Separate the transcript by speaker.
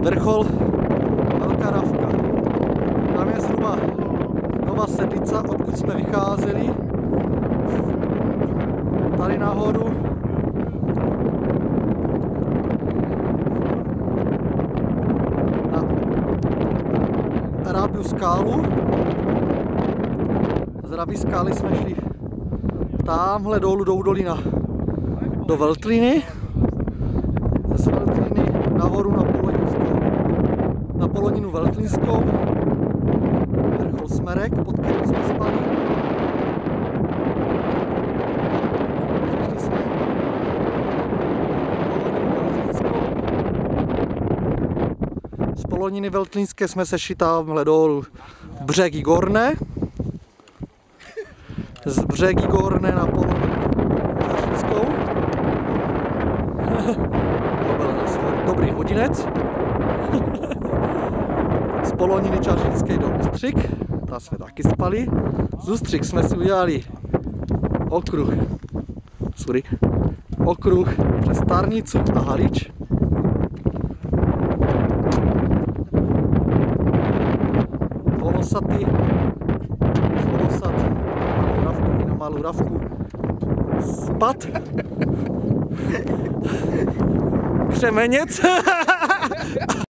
Speaker 1: vrchol Velká Ravka. Tam je zhruba Nová Sedlica, odkud jsme vycházeli. Tady nahoru na Rábiu skálu. Z Rábí skály jsme šli tamhle dolů do údolí do Veltlíny. Ze Veltlíny nahoru na Poloninu Veltlínskou. Vrchol Smerek, pod kterým jsme spali. Přišli jsme Poloninu Veltlínskou. Z Poloniny Veltlínské jsme se šli tamhle dolů Břegy Gorné. Z Břegy Gorné na Poloninu Čařínskou. To byl dobrý hodinec. Z Poloniny Čařínské do Ústřik, tam jsme taky spali. Z Ústřik jsme si udělali okruh přes Starnicu a Halič. Volosaty, na Malou Ravku spad. Křemenec.